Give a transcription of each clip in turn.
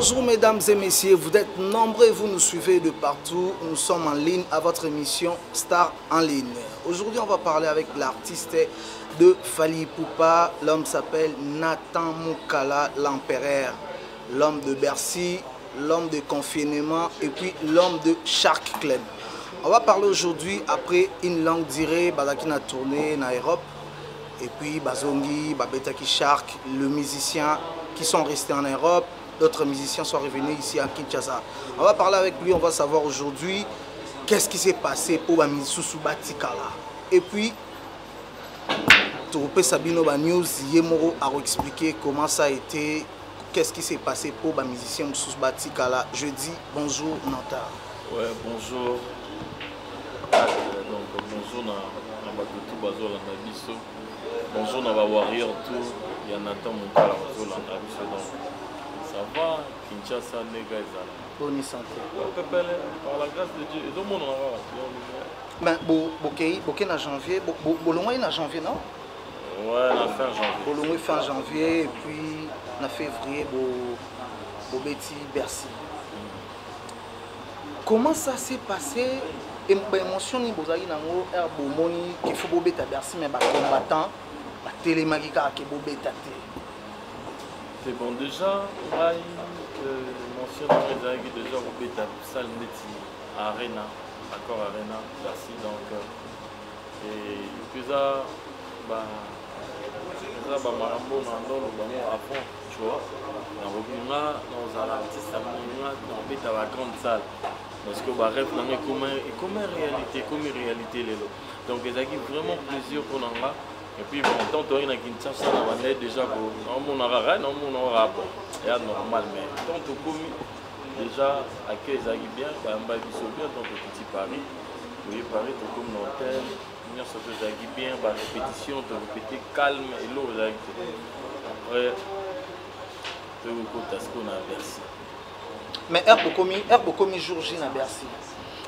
Bonjour mesdames et messieurs, vous êtes nombreux, vous nous suivez de partout. Nous sommes en ligne à votre émission Star en ligne. Aujourd'hui, on va parler avec l'artiste de Fally Ipupa. L'homme s'appelle Nathan Moukala, l'empereur. L'homme de Bercy, l'homme de confinement et puis l'homme de Shark Club. On va parler aujourd'hui après une longue durée, Bazakina tournée en Europe. Et puis Bazongi, Babetaki Shark, le musicien qui sont restés en Europe. D'autres musiciens sont revenus ici à Kinshasa. On va parler avec lui, on va savoir aujourd'hui qu'est-ce qui s'est passé pour Bamisusu Batikala. Et puis, Tourpe Sabino News, Yemoro a expliqué comment ça a été, qu'est-ce qui s'est passé pour Bamisicien Misusu Batikala. Je dis bonjour Nanta. Ouais, bonjour. Donc, bonjour na Bakutu Bazola na biso. Bonjour na Warrior tout. Il y a Nathan Moukala Bazola na biso. Ça va, Kinshasa, Nega et Zala. Bonne santé. Par la grâce de Dieu, et tout le monde ben, Boké en janvier, Bolongoy en janvier, non? Ouais, en fin janvier. Bolongoy fin janvier, et puis en février, Bobeti Bercy. Comment ça s'est passé? Émotion ni Bozali Nango, Herbomoni, qu'il faut Bobeta Bercy, mais combattant, Télémagica qui Bobeta. C'est bon, déjà, mentionne déjà Robeta, salle Neti, Arena, Accord Arena, Bercy, donc, et puis ça, Marambo, à fond, tu vois, dans l'artiste, dans la grande salle, parce que rêve, comme une réalité, donc, il y a vraiment plaisir pour nous. Et puis, bon, tant que tu Kinshasa, on est déjà pour on a normal, mais tant que déjà, accueil bien, donc petit Paris, oui, Paris, tu comme l'hôtel, nous sommes bien, répétition, tu répéter calme et l'eau, après, tu as ce qu'on a à Bercy. Mais Herbokomi jour J à Bercy.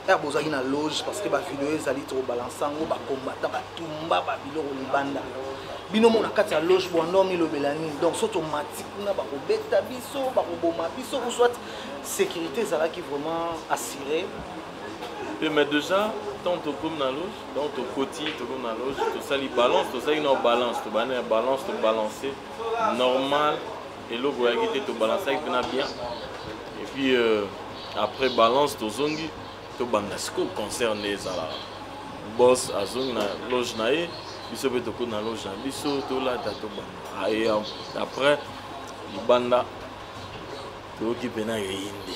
Herbozali na loge parce que ba vidéo ezali trop balançango ba combattant ba tumba ba biloko libanda bino mona kati ya loge bondomi lo belani donc c'est automatique na ba kobeta biso ba koboma biso ou soit sécurité zala qui vraiment assuré. Mais déjà tant to comme na loge donc to koti to comme na loge to sali balance to sali na balance to bana balance to balancer normal et logo ya kité to balancer bien et puis après balance to zongi to bandasco concerné zala boss azong na loge nae biso beto ko na loge na biso to la to banda et après banda to ki pena yindi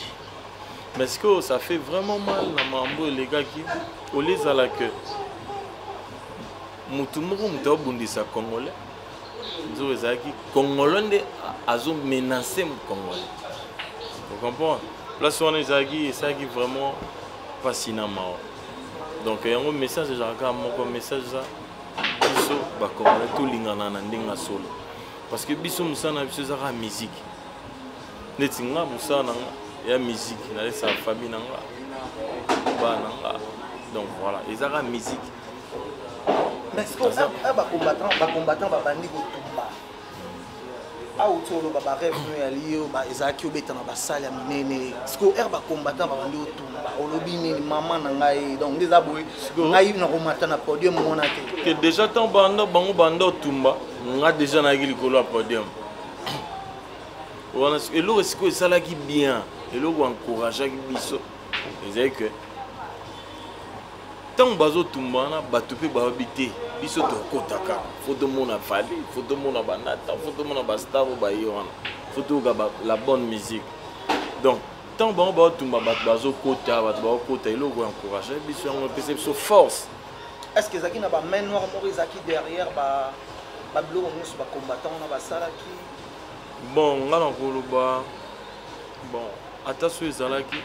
mais ce que ça fait vraiment mal na mambo les gars qui au les ala que mutu moko mutu bundisa congolais nzo ezaki congolais azo menacer mu congolais vous comprenez place on ezaki et ça qui vraiment fascinamment. Donc il y a un message déjà un message ça biso ba congolais tout lingana na ndinga solo parce que biso musana biso za musique netinga musana ya musique na sa famille nanga ba nanga donc voilà ils ont la musique mais ce que ba combattant ba bandi ko tumba a utolo ba rêve no ya liyo ba ezaki obeta na basali ya minene siko ba combattant ba bandi otumba olobi ni maman na ngai donc des aboy ngai na komata na podium mona te que déjà tant banda bango banda otumba nga déjà na gili kolo podium on et lo siko sala ki bien et lo encourager biso ezai que tant bazo tumba na batupe ba habiter biso to kotaka photo mona Fally photo mona banata photo mona bastavo ba yona photo ga la bonne musique donc tant bon ba tumba bazo kota ba kota ilo ko encourager biso on peut se force est-ce que zaki na ba main noire mo zaki derrière ba bloko musu ba combattant na ba sala ki bon ngala ko ba bon attention ezalaki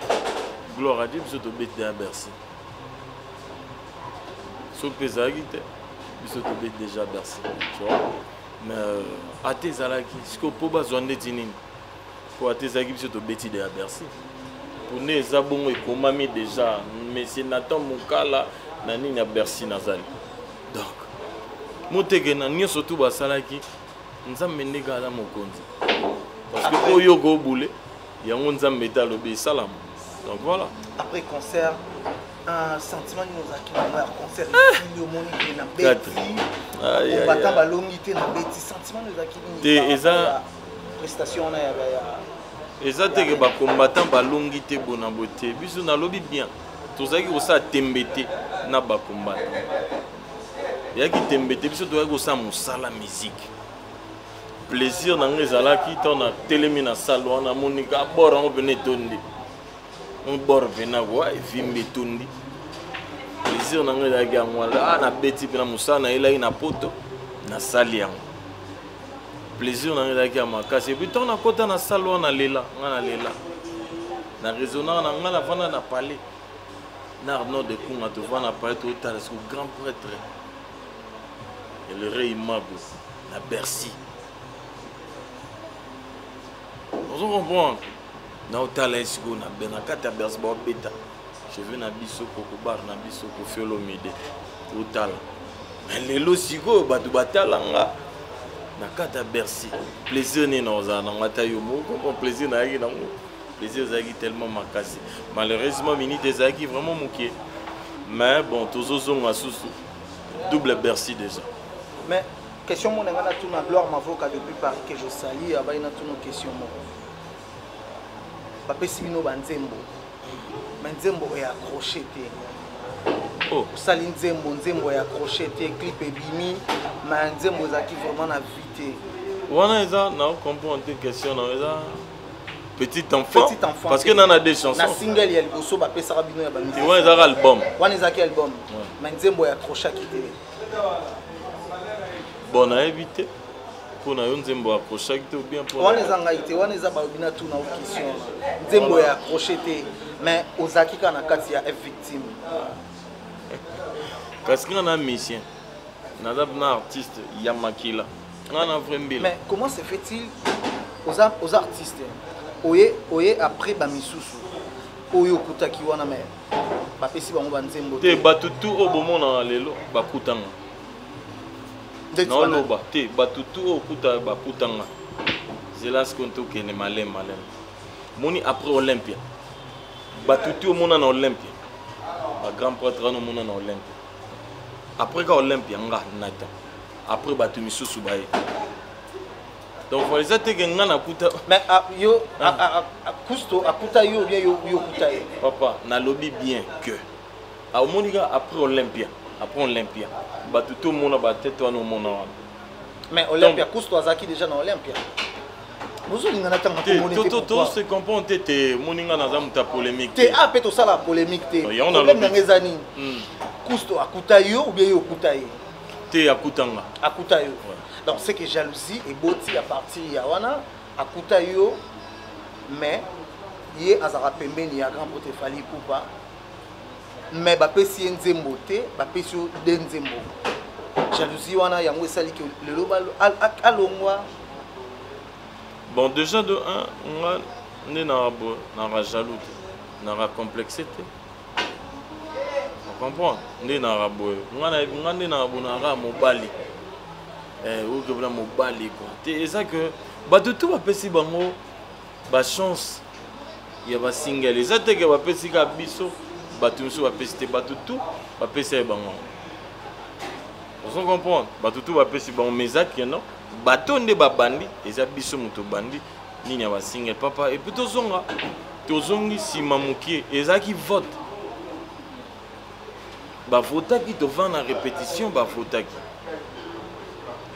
gloire à Dieu biso to bête à Bercy so pesagi te biso to bête déjà Bercy tu vois mais até zalaki siko po bazonde tinini pour até zagi biso to bête de Bercy pour ne zabongo ekomami déjà monsieur Nathan Moukala na nini ya Bercy nazali donc moteke na nyo surtout basalaki nzambe ndeka ala mokonzi parce que oyo go boule yango nzambe ta lobi salam. Donc voilà. Après concert, un sentiment nous a qui na concert le monde na beti. On va tamba longité na beti sentiment nous a qui te eza prestation na ya eza te que ba combattant ba longité bona boté biso na lobi bien. Tozaki ko sa tembete na ba combattant. Yaki tembete biso to ko sa musala musique. Plaisir na ngezala ki tona telemi na salon na monika bora on venait tondi. On bord vena wa vimbe tondi. Plaisir na ngezala ki amwala na beti na musana ela ina poto na sali yango. Plaisir na ngezala ki amakasi et puis tona kota na salon na lela, na lela. Na raisonner na ngala vana na parler. Na Arnaud de Kunga te vana parler tout à l'heure grand prêtre. Et le rey Mago na Bercy. On comprend. Na otala esiko na benakata Bercy ba beta. Je veux na biso koko bar na biso ko fiolo mide. Otala. Mais lelo siko ba du batala nga. Na kata Bercy. Plaisir ni noza na ngata yo moko, on plaisir na yaki na ngo. Plaisir zaki tellement makasi. Malheureusement minute zaki vraiment moké. Mais bon tozozo ngasusu. Double Bercy déjà. Mais question mon ngana tout na gloire m'avocat depuis par que je sali abaina tout nos questions mo. Papa Simino Banzembo. Banzembo est accroché té. Oh, sali Nzembo est accroché té clip et bimi, mais Nzembo zaki vraiment na vité. Wana eza na comprendre tes questions na eza petit enfant parce que nana des chansons. Na single ya liboso ba pesa rabino ya ba musique. Wana eza album. Wana eza album. Mais Nzembo est accroché té. Bon à éviter pour na Nzembo accroché ou bien pour wana eza ngai te wana eza ba bina tout na question Nzembo est accroché té mais ozaki kana kati ya victime parce que na musicien na artiste Yamakila na vraiment. Mais comment se fait-il aux artistes oye après ba misusu oyo kutaki wana mais ba pesi bango ba Nzembo te batutu obomona lelo bakutanga non loba te batutu okuta bakutanga zelas konto kene malem moni après Olympia batutu omona na Olympia ba grand prêtre no mona na Olympia après ka Olympia nga nata après batu misusu baye donc faut les atteindre ngana kuta mais yo kusto akuta yo bien yo kuta ye papa na lobby bien que a monika après Olympia batutu mona ba tête wana mona wana mais Olympia kusto azaki déjà na Olympia Nous tout se comprend te moninga na zamuta polémique te a peto sala polémique te problème na ngezani kusto akuta yo ou bien yo akuta ye te akutanga akuta yo donc c'est que jalousie et boti à partir ya wana akuta yo mais ye azara pembeni ya grand pote fali poupa mais ba pesi Nzembo te ba pesi de Nzembo jalousie wana yango esali ke le loba alongwa. Bon, déjà de 1, on est dans la jaloux, dans la complexité. On comprend? On est dans la boue. On est dans la mobali. Ou que la mobali. C'est ça que, bah, de tout, on si bango, bah, chance. Il y a un single. Et ça, c'est que, bah, si ka biso, bah, tout ça, bah, tout tout, bah, si bango. On comprend? Bah, tout tout, bah, si bango, mais ça, non? Batonde babandi eza biso moto bandi nini ba single papa et puis tozongi sima mukie ezaki vote ba votaki to vana répétition ba votaki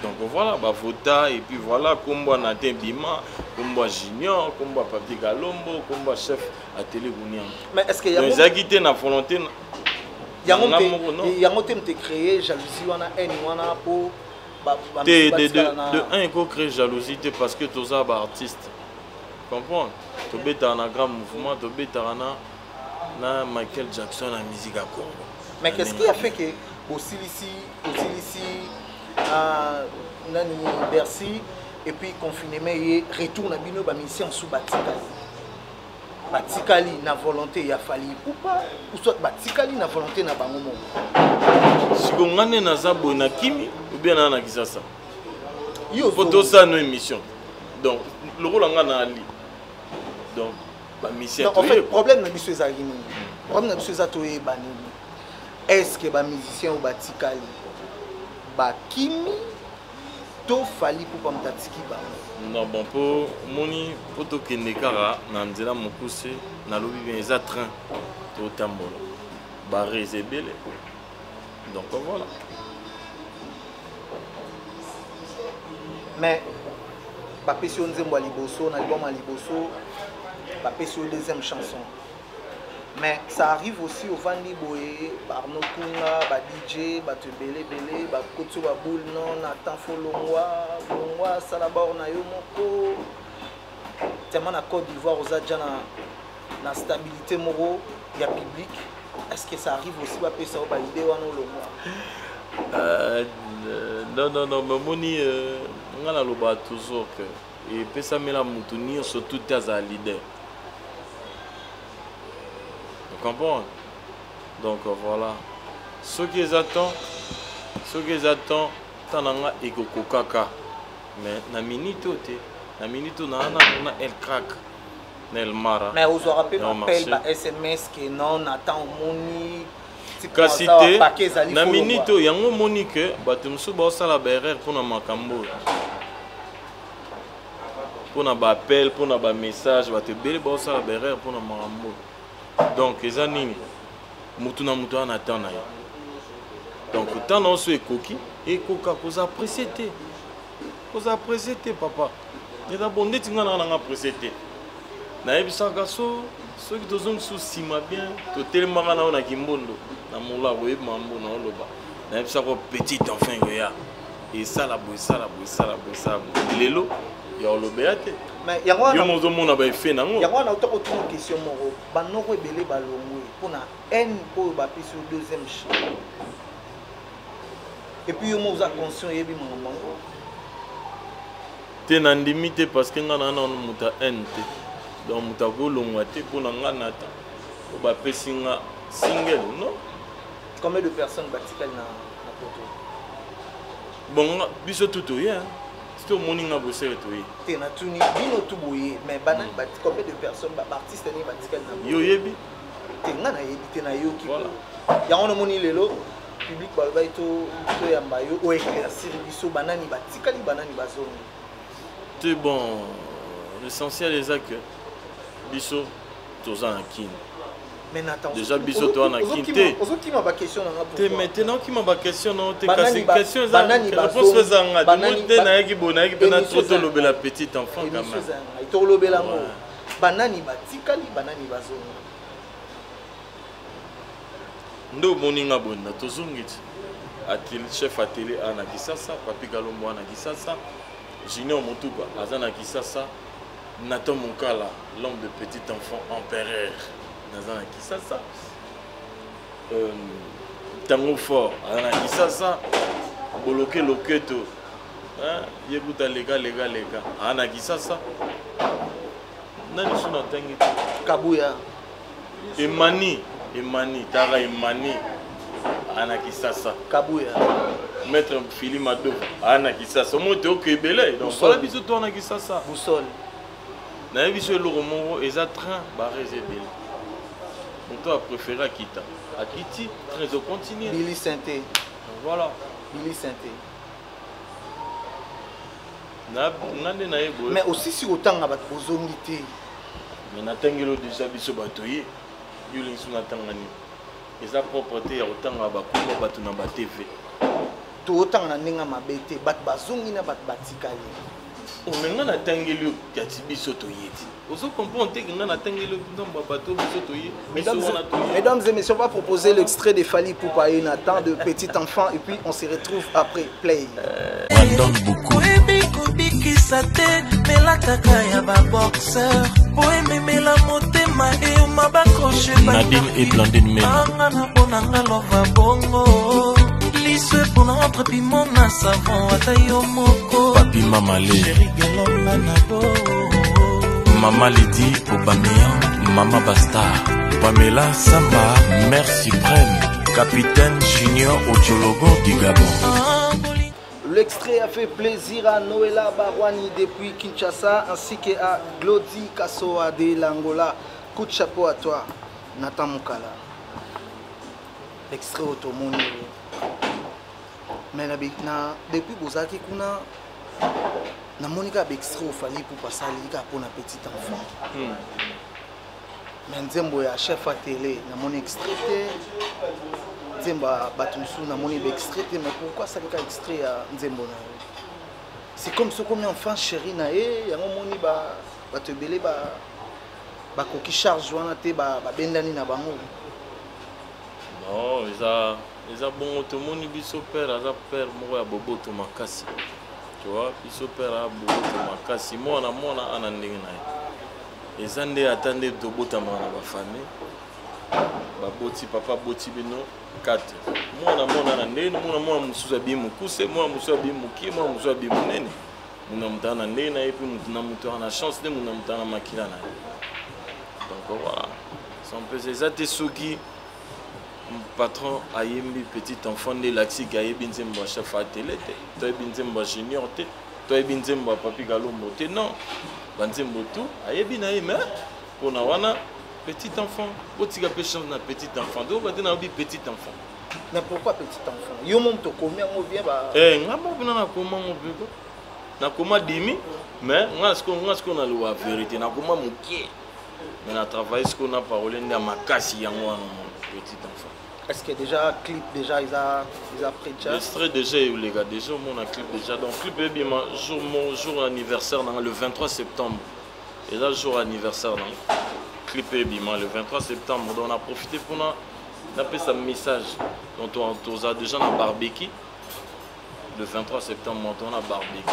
donc voilà ba vota et puis voilà kombo na Tembima kombo junior kombo Papi Galombo kombo chef à télé Gounia mais est-ce que ezaki te na volonté yango te me créer jalousie wana haine wana pour de un, il faut créer jalousie parce que tous les artistes comprends tu bêtes un grand mouvement tu bêtes na Michael Jackson la musique à Congo mais qu'est-ce qui a fait que aussi ici nani Bercy et puis confinement et retourne à bino ba mission sous batikali na volonté ya fali ou pas ou soit batikali na volonté na bango mo si ngane na zabo na kimi ou bien na kisasa yo photo ça no émission donc le rôle ngana ali donc ba mission en fait problème na biso ezali nini problème na biso ezatoye banini est-ce que ba musicien ou batikali ba kimi to fali pour pas mtatiki ba non bon pour moni poto kende kara na nzela mokuse na lobi bien eza train to tambola ba rezebele donc voilà mais ba pesi nzembo a liboso na album a liboso ba pesi deuxième chanson mais ça arrive aussi au Vandi Boye par nos kunga ba DJ ba te belé ba kotso ba boule non Nathan Folongwa Salabor na yo moko tellement na Côte d'Ivoire aux adjana na stabilité moro ya public est-ce que ça arrive aussi ba pesa ba idée wana longwa non mais moni ngala loba toujours que et pesa mela mutunir surtout taza leader. Vous comprenez? Donc voilà. Ce qu'ils attendent, tananga ekoko kaka. Mais na minute na el crack, na el mara. Mais vous aurez rappelé appel ba SMS que non attend moni. Kasité na minute yango moni que batumsu ba sala berrer pour na makambo. Pour na ba appel, pour na ba message, ba te bele ba sala berrer pour na makambo. Donc les années mutuna en attend na yo donc tant on se coquille et coca cause apprécié papa et d'abord ndeti ngana na apprécié na ebisa gaso ceux qui dozong sous sima bien to tellement na na kimbondo na mola we mambo na loba na ebisa ko petit enfant ya et ça la boy lelo ya lobeate mais yango yo mozo mona ba fait nango yango na utako tuna question moko banoko ebele balongwe pona n po ba pesi deuxième chance et puis yo moza conscient yebi maman te na ndimité parce que ngana na muta nt donc muta go longwa te pona ngana ta ba pesi nga single non combien de personnes batikali na poto bon biso tout ya au morning à bosser et tu na tuni bino tout boye mais banane bat combien de personnes ba artiste ni batikali na yo yebi te ngana yebi te na yo ki voilà ya on moni lelo public ba to yamba yo o éclaircir biso banani batikali banani bazongi c'est bon l'essentiel est que biso toza na kin mais attends déjà biso to na kinte ozoti ma ba question na te maintenant qui m'a ba question non te kasi question za réponse fezanga de na yaki bona yaki pena trop lobela petit enfant quand même to lobela ngo banani batikali banani bazonga ndo moninga bonna tozongiti atil chef atelier ana kisasa papi kalombo ana kisasa junior motuba azana kisasa Nathan Moukala l'homme de petit enfant empereur nazana kisasa tango fort azana kisasa boloke loketo hein yebuta lega ana kisasa nani suna tangi kabuya emani tara emani ana kisasa kabuya maître Philippe Mado ana kisasa moto okebele donc voilà biso to ana kisasa busol na biso le romo eza train ba rezebele on a préféré à Kita. À Kiti, très au continu. Billy Santé. Voilà. Billy Santé. Mais aussi si autant à Bozongité. Mais Natangelo déjà biso batoye. Yulinsu Natangani. Et sa propreté autant à Bakuma Batuna TV. Tout autant à Nenga Mabete, Bat Bazongina Bat Batikali. On a tangelo Katibiso Toyeti. Mesdames et messieurs, on va proposer l'extrait de Fali Poupa et Nathan de Petit Enfant et puis on se retrouve après Play. Nadine et Blandine Mena. Papi Mamalé. Maman Lydie Aubameyang, Maman Bastard, Pamela Samba, Mère Suprême, Capitaine Junior Ochologo du Gabon. L'extrait a fait plaisir à Noëlla Barwani depuis Kinshasa ainsi qu'à Glody Kassoa de l'Angola. Coup de chapeau à toi, Nathan Moukala. L'extrait automoni. Mais depuis Bozaki Kuna, na monika extrait au Fally Ipupa salika pour un petit enfant. Mais nzembo ya chef à télé, na mon extrait. Nzemba batumsu na mon extrait, mais pourquoi ça le extrait à nzembo na? C'est comme ce qu'on enfant chéri na e, yango moni ba te belé ba koki charge wana te ba bendani na bango. Non, ils a bon automoni biso père, aza père mo ya bobo to makasi. Tu vois, biso père a bobo to makasi, moi na ana ndenge na ye. Les années attendaient de botama na ba famille. Ba boti papa boti bino 4. Moi na ndenge moi musuza bi mukuse, moi musuza bi muki, moi musuza bi munene. Muna mutana ndenge na epi mutana mutu na chance de muna mutana makila na. Donc voilà. Son peu ces atesuki patron ayembi petit enfant de l'axi gayebi nzemba chef à télé, toi binzemba junior te, toi binzemba papi galombo te non. Banzembo tout, ayebi na mais pour na wana petit enfant, botika péchant na petit enfant. Donc on va dire petit enfant. Mais pourquoi petit enfant? Yo mom to combien on vient ba ngamba bina na comment on veut. Na comment demi, mais on a la vérité na comment mukie. Mais na travail ce qu'on a parlé na makasi yango wana petit enfant. Est-ce que déjà clip déjà ils a pris déjà? L'extrait déjà les gars déjà mon clip déjà donc clip est bien mon jour anniversaire le 23 septembre. Et là jour anniversaire dans clip est bien le 23 septembre on a profité pour taper ce message dont on a déjà un barbecue. Le 23 septembre on a barbecue.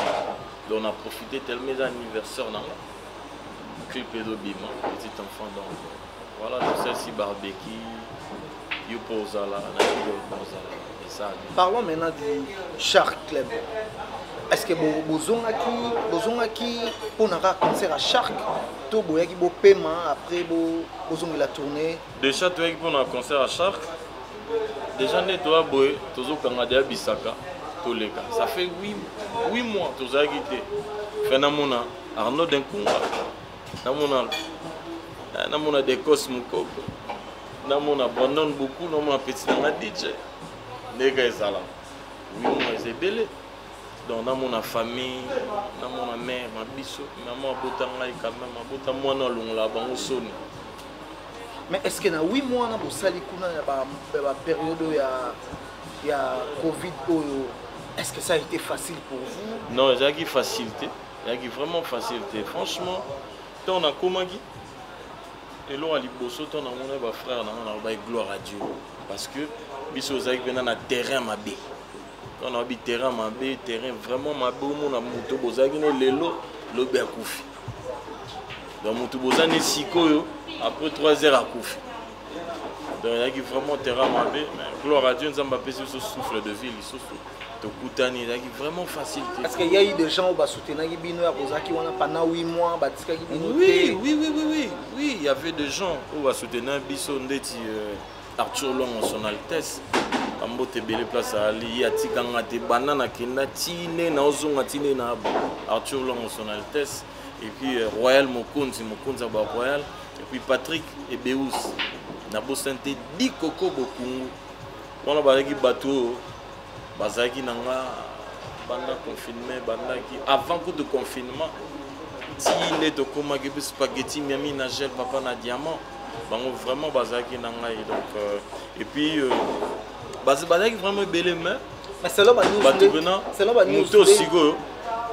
Donc on a profité tellement d'anniversaire dans clip est bien petit enfant donc voilà celle-ci barbecue. Parlons maintenant du Shark Club. Est-ce que vous avez pour un concert à Shark tout boyaki bo paiement après vous la tournée déjà tu pour un concert à Shark déjà né toi boy tozo kangada bisaka tous les gars ça fait 8 mois tozo quitté phénomène Arnaud Denkunga namona des Cosmoko on abandonne beaucoup, on a petit dans la DJ. Les gars, ils sont là. Oui, moi, c'est belé. Donc, on a famille, on a mère, ma biso, maman a botanga quand même, a botanga moi dans l'on là, on sonne. Mais est-ce que dans 8 mois, on a sali kuna la période où il y a Covid, est-ce que ça a été facile pour vous? Non, il y a eu facilité, il y a eu vraiment facilité. Franchement, on a comment dit? Et là, à Liboso, on a mon frère, on a gloire à Dieu. Parce que, biso zaïk on a terrain mabé. On a un terrain mabé, terrain vraiment mabé, on a moto bozaki ne lelo, lobe a koufi. Donc moto bozane siko après 3 heures à koufi. Donc il y a vraiment terrain mabé, mais gloire à Dieu, nous avons passé ce souffle de vie, il y a vraiment facilité. Est-ce qu'il y a eu des gens qui ont soutenu pendant 8 mois? Oui, il y avait des gens qui ont soutenu Arthur Long en son Altesse. Ambote belle place à Ali, Yatikanga te banana kenda tine na ozonga tine na Arthur Long en son Altesse. Et puis Royal Mokonzi ba Royal. Et puis Patrick Ebeus. Nabo Santé di Koko Bokungu. On a baraki bateau. Bazaki nanga banda confinement bandaki avant que de confinement si les de comment que spaghetti miami na gel papa na diamant bango vraiment bazaki nanga et donc et puis bazaki vraiment belle mais c'est là ba news moto sigo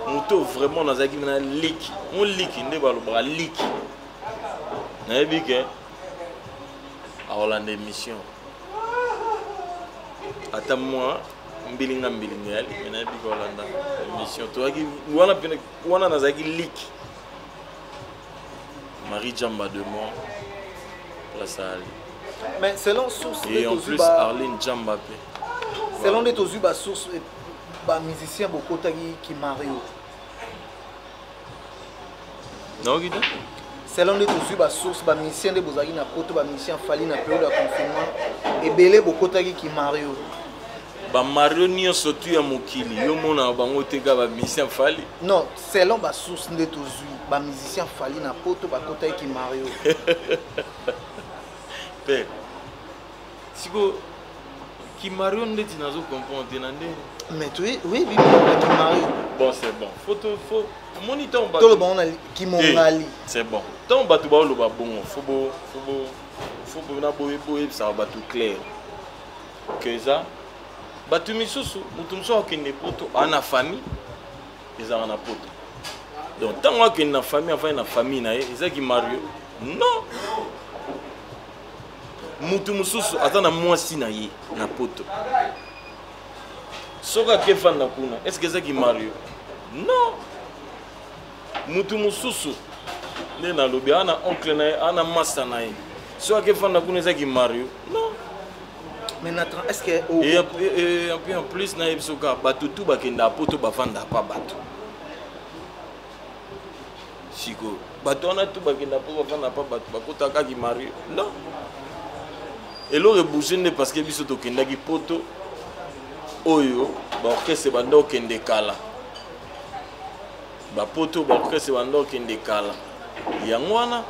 moto vraiment nazaki na leak on leak ndé baloba leak na ebike a Hollande émission ata moi mbilinga yali mena biko Hollande émission toaki wana nazaki leak Marie Jamba de moi place à Ali mais selon source et en plus Arlene Jamba selon les tozuba source ba musicien beaucoup qui Mario non guide selon les tozuba source ba musicien de bozaki na poto ba musicien Fally na période de confinement et belé beaucoup qui Mario ba Mario nyonso tu ya mokili yo mona bango teka ba musicien Fally. Non, selon ba source nde tozui ba musicien Fally na poto ba kota ki Mario. Père. Siko qui Mario ndeti nazo comprendre nande. Mais tu oui bi qui Mario. Bon c'est bon. Faut moniteur ba. Tout le bon qui mongali. C'est bon. Tant ba tu ba lo ba bon. Faut na boye ça va tout clair. Que ça batu misusu mutu musu akende poto ana famille ezala na poto donc ntango akende na famille afai na famille na ye ezaki Mario non mutu mususu aza na mwasi na ye na poto soki akefanda kuna est ce que ezaki Mario non mutu mususu nde nalobi ana oncle na ye ana masa na ye soki akefanda kuna ezaki Mario non. Mais est-ce que et puis en plus na ebisoka bato tout bakenda poto bafanda pa bato siko bato na tout bakenda poto bafanda pa bato bakotaka ki Mario non elore bouger ne parce que biso to kenda ki poto oyo ba orchestre bando kende kala ba poto ba orchestre bando kende kala yangwana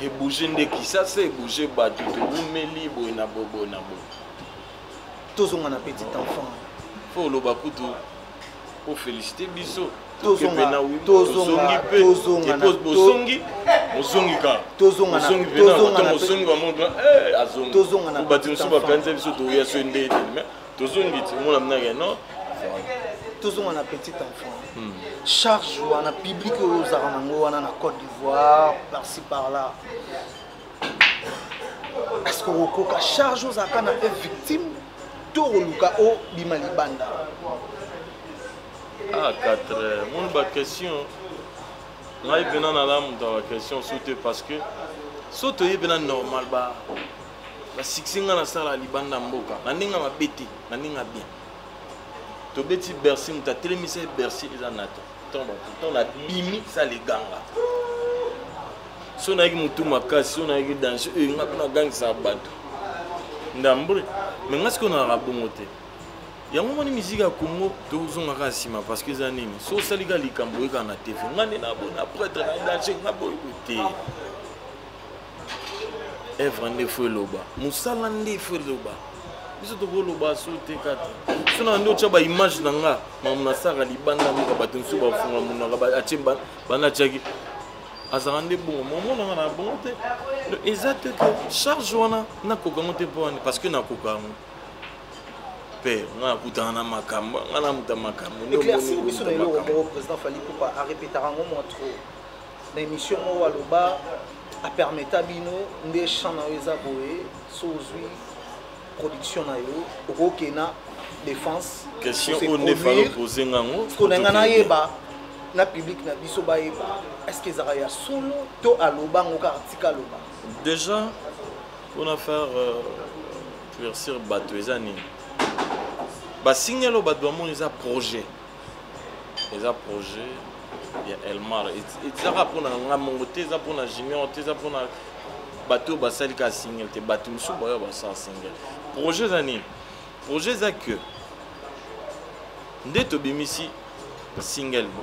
et bouger ndeki ça c'est bouger bato to bumeli boy na bobo na bo tozonga na petit enfant faut lo bakutu pour féliciter biso tozonga na petit enfant chaque jour na public aux aranango na Côte d'Ivoire par-ci par-là. Est-ce que Rokoka charge aux akana est victime Toroluka o bimalibanda? Ah 4 mon ba question là il venant à l'âme dans la question sauter parce que sauter il venant normal ba sixinga na sala libanda mboka na ninga mabeti na ninga bien to beti Bercy muta telemise Bercy izanata ton la bimi ça les ganga so na yiki mutu makasi so na yiki danse nga pona gang sa bato ndambre mais nga siko na rabongo te yango moni musique ya Congo to zonga ka sima parce que za nini so salika likambo eka na TV ngane na bona prêtre na danse nga boy te evre ne fo loba musala ndi fo loba biso to loba so te kata so na ndo chaba image na nga mamuna saka libanda mika bato nsu ba funga muna ba achemba bana chaki azarande bon momo na na bon te exact que charge wana na kokamote pone parce que na kokamo pe na kutana makambo ngana muta makambo no boni biso na le président Fally Ipupa a répété rango mo trop na émission mo waloba a permettre bino nde chant na eza boye so zui production na yo okokena défense question on ne fallait poser ngango ko na yeba na public na biso ba yeba est-ce que ça ya solo to aloba ngoka article aloba déjà on a faire verser bato ezani ba signalo bato mon eza projet ya Elmar ezaka pona nga mongo te eza pona junior te eza pona bato basali ka single te bato musu boyo basa single projet zani projet za que ndeto bimisi single bo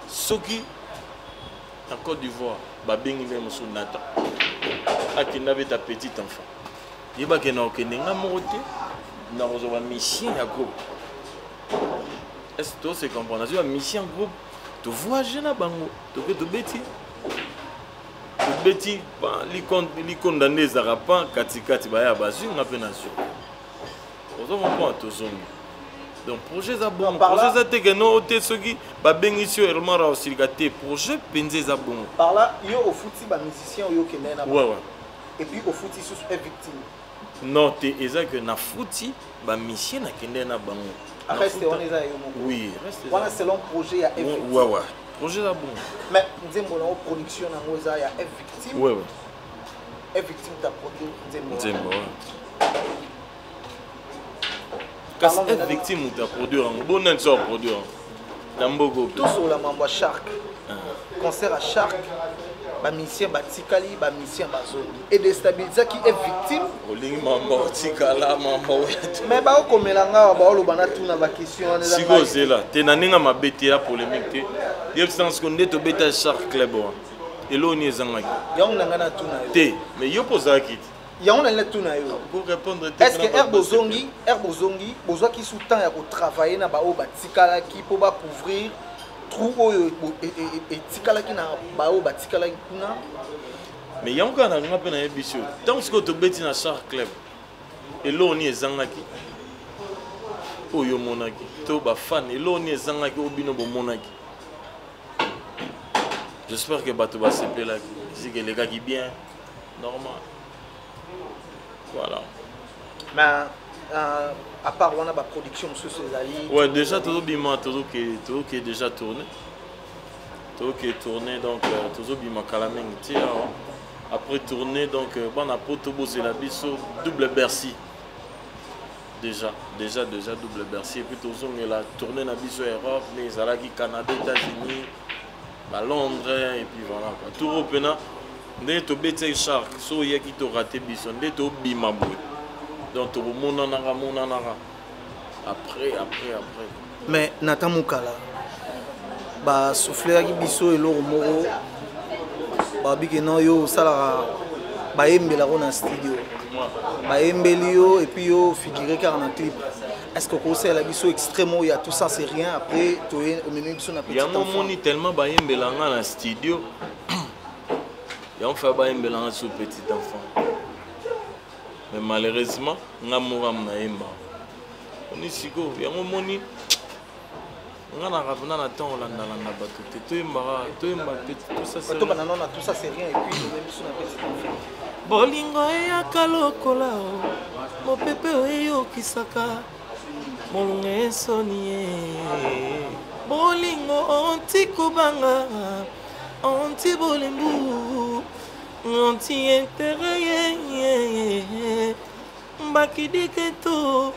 soki en Côte d'Ivoire babengi le musu nata akina beta petit enfant yeba ke na okende nga mongo te na rozoba mission ya groupe est-ce que c'est comprendre na mission groupe to voyager na bango to que to beti ba li condamné zarapa katikati ba ya bazu nga pe na sur ozo mon point to zongi donc projet za bon projet za te que no te soki ba bengi sur Elmar aussi gâté projet penze za bon par là yo au fouti ba musicien yo kene na ouais et puis au fouti sous est victime non te exact que na fouti ba musicien na kende na bango reste on est yo oui reste voilà selon projet ya effective ouais projet là bon mais nzembo na production na ngoza ya victime ouais victime ta produit nzembo parce que victime ou ta produire en bon en sort produire dans beaucoup tout sur la mambo Shark concert à Shark ba mission batikali ba mission bazongi et déstabiliser qui est victime olingi mamba tikala mamba mais ba okomela nga ba oloba na tuna ba question siko zela te na ninga mabete ya polémique te yeb sens ko ndeto beta Shark Club elo ni ezangaki yango nanga na tuna te mais yo pozaki yango na tuna yo pour répondre est-ce que Herbozongi bozwa ki sous temps ya ko travailler na ba o batikala ki po ba couvrir trou oyo etikala ki na ba o batikala kuna mais yango kana nga pe na yebiso tant ce que to beti na Shark Club elo ni ezangaki oyo monaki to ba fan elo ni ezangaki obino bo monaki. J'espère que bato va s'appeler là, c'est que les gars qui bien, normal. Voilà. Mais à part on a la production sur ces alliés. Ouais, déjà tout bima, tout qui est déjà tourné, tout qui est tourné donc tout bima kalameng tia. Après tourner donc bon a potobo c'est la biso double Bercy. Déjà double Bercy et puis tout on a tourné na biso Europe, mais Zalaki Canada, États-Unis. À Londres et puis voilà quoi. Tout repena dès to bete Shark so yaki to raté bison dès to bimabou donc to mona nara après mais Nathan Mukala ba souffler ki biso elo moro ba bigeno yo sala ba yembela na studio ba yembeli yo et puis yo figurer car na clip. Est-ce que c'est la biso extrêmement il y a tout ça c'est rien après tu es au milieu de il y a un moment tellement ba yembelanga na studio et on fait ba yembelanga sur petit enfant mais malheureusement nga moram na yemba on est siko il y a un moment nga na ravena na temps on landa na bato te to yemba petit tout ça c'est rien tout ça c'est rien et puis on est biso na petit enfant bolingo ya kalokola mo pepe oyo kisaka Molunge sonie bolingo onti kubanga onti bolimbu onti intérêt mbakidike to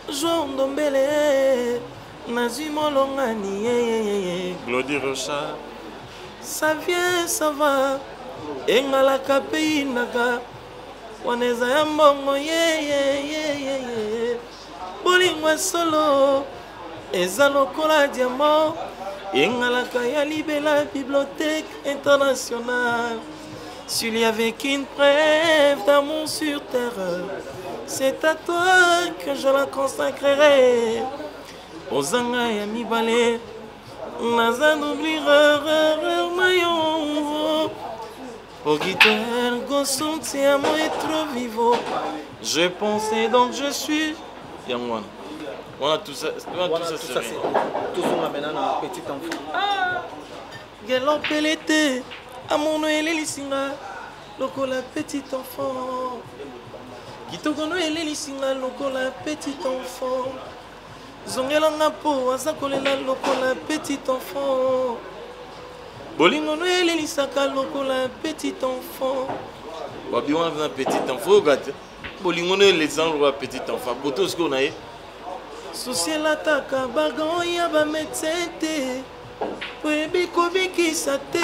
jondombele nazui molongani Glody Rocha ça vient ça va engalaka pe inaka waneza ya mbongo bolingo solo eza lokola diamant engalaka ya libela bibliothèque internationale s'il y avait qu'une preuve d'amour sur terre c'est à toi que je la consacrerai ozanga ya mibale naza n'oublier mayon Ogiter gosonti amo est trop vivo je pensais donc je suis Yangwan. Voilà tout ça, tout ça c'est tout ça maintenant un petit enfant. Ah, Gelo pelete, amono elelisinga, lokola petit enfant. Gitogono elelisinga lokola petit enfant. Zongela ngapo azakolela lokola petit enfant. Bolingono elelisaka lokola petit enfant. Babiwa un petit enfant, gâte. Bolingono les endroits petit enfant poto ce qu'on a souci la taka bagon ya ba médecin te poebi kobikisa te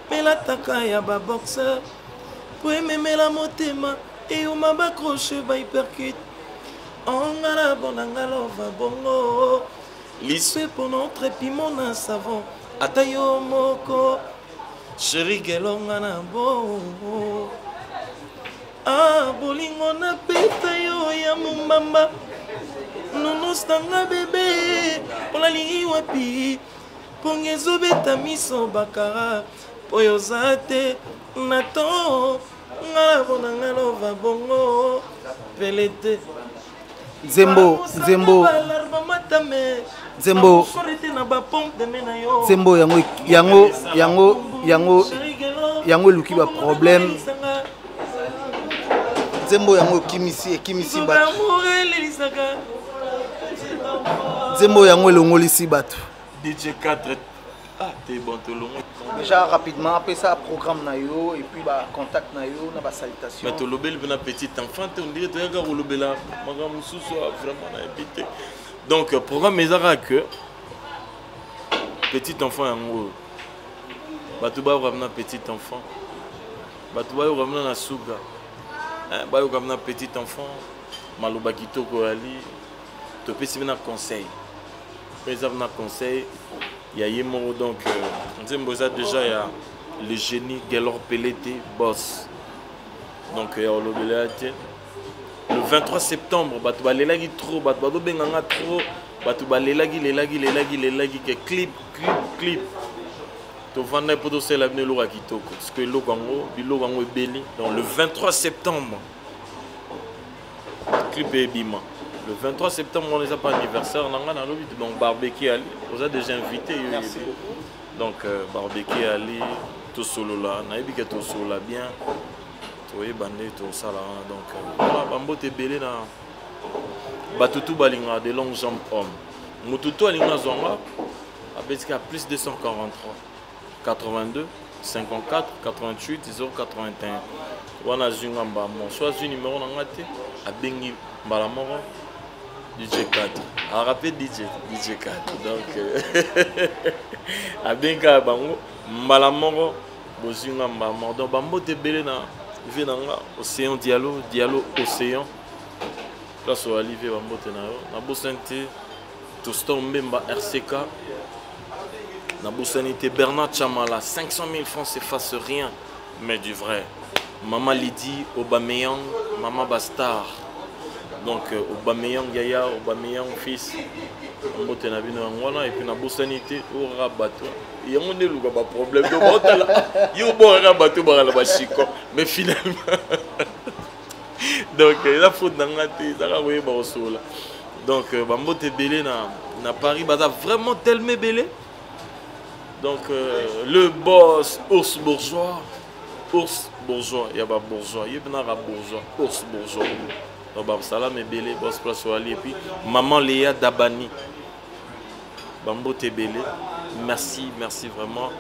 mais la taka ya ba boxeur poememe la motema et on m'a accroché ba hypercute on ngala bonanga lova bongo liswe pour notre piment na savon atayo moko chéri gelonga na bo ah bolingo na peta yo ya mumbamba nonos tanga bebe olalingi wapi pongezo beta miso bakara oyo zate nato ngala bonanga lova bongo pelete Zembo yango luki ba problème Zembo yango kimisi ba Zembo yango elongolisi bato DJ 4 t'es bon tout le monde déjà rapidement après ça programme na yo et puis ba contact na yo na ba salutation mais to lobel bena petit enfant on dirait to yaka lobela maga mususu vraiment na habité donc programme ezaka que petit enfant yango bato ba vraiment petit enfant bato bayo kamna na suka bayo kamna petit enfant maloba kitoko ali topesi bina conseil pesa bina conseil ya yemo donc nzembo za déjà ya le génie Gelor Pelete boss donc ya olobelate le 23 septembre bato balelaki trop bato bazobenganga trop bato balelaki lelaki ke clip tovanda po tosala bino eloko ya kitoko parce que biloko yango ebeli donc le 23 septembre clip ebima le 23 septembre on n'est pas anniversaire nanga na lobi donc barbecue ali vous a déjà invité donc barbecue ali tout solo là nayebi ke tout solo là bien toye bande to sala donc voilà bambote belé na batutu balinga de longues jambes hommes mututu alinga zonga abesika plus 243 82 54 88 081 wana zunga mbamo soit un numéro nanga te abengi mbala moko DJ 4 a rappelé DJ 4 donc abenga bango mbala moko bozunga mbamo donc bambote belé na venanga océan dialogue océan place au Olivier bambote na yo na bosante to Stombemba RCK na bosanité Bernard Chamala 500 000 francs s'efface rien mais du vrai Maman Lydie Aubameyang Maman Bastard donc Aubameyang Yaya Aubameyang fils mbote na bino ngwana et puis na bosanité au rabato yango ne luka ba problème do botala yo bon rabato ba la chiko mais finalement donc la faute d'angate ça va oui ba osola donc bambote belé na Paris baza vraiment tellement belé donc le boss ours bourgeois il y a pas bourgeois il y a pas bourgeois ours bourgeois donc ba salam et belé boss place au ali et puis maman Léa Dabani bambote belé merci vraiment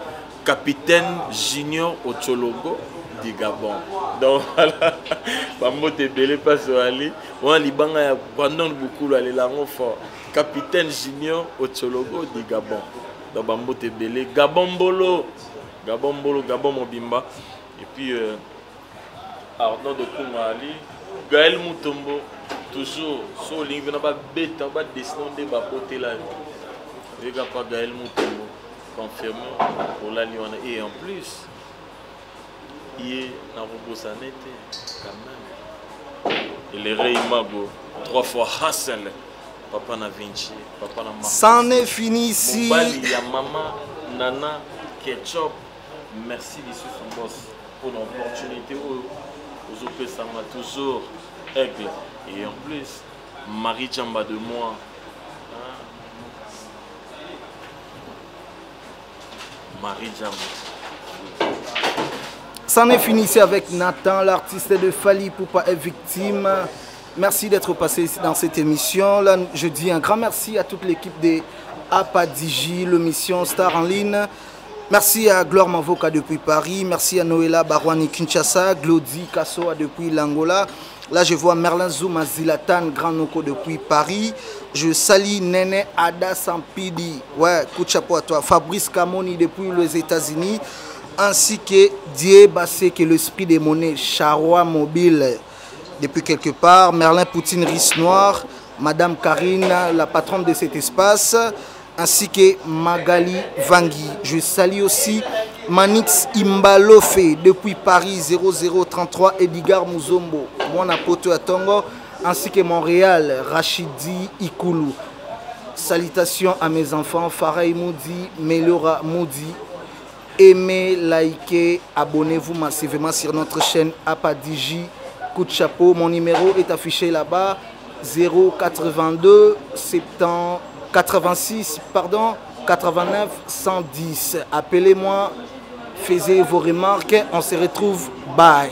capitaine Junior Ochologo du Gabon donc voilà bambote belé passe au ali on libanga ya pendant beaucoup aller là fort capitaine Junior Ochologo du Gabon donc bambote belé Gabon Bolo Gabon Mobimba et puis Arnaud de Koumali Gaël Moutombo toujours sur ligne na ba beta ba dessiner ba poter là les gars pas Gaël Moutombo confirmé pour la Lyon et en plus il est dans Robosanete quand même il est Reimago 3 fois Hassel Papa na Vinci Papa na Marcos c'en est fini ici il y a maman Nana Ketchup merci monsieur son boss pour l'opportunité aux opérations toujours aigle et en plus Marie Chamba de moi Marie Chamba. C'en est fini ici avec Nathan, l'artiste de Fally Ipupa est victime. Merci d'être passé dans cette émission. Là, je dis un grand merci à toute l'équipe de APADJ, l'émission Star en ligne. Merci à Gloire Mavoka depuis Paris. Merci à Noëlla Barouani Kinshasa, Glody Kassoa depuis l'Angola. Là, je vois Merlin Zouma Zilatan, Grand Noko depuis Paris. Je salue Nene Ada Sampidi. Ouais, coup de chapeau à toi. Fabrice Kamoni depuis les États-Unis. Ainsi que Die Bassé, qui est l'esprit des monnaies, Charrois Mobile depuis quelque part. Merlin Poutine Rice Noir. Madame Karine, la patronne de cet espace. Ainsi que Magali Vangui. Je salue aussi Manix Imbalofe depuis Paris 0033 Edgar Muzombo, Mwana Poto Atongo, ainsi que Montréal Rachidi Ikoulou. Salutations à mes enfants Faray Moudi, Melora Moudi. Aimez, likez, abonnez-vous massivement sur notre chaîne APADJ. Coup de chapeau, mon numéro est affiché là-bas 082 86 89 110. Appelez-moi, faites vos remarques, on se retrouve. Bye.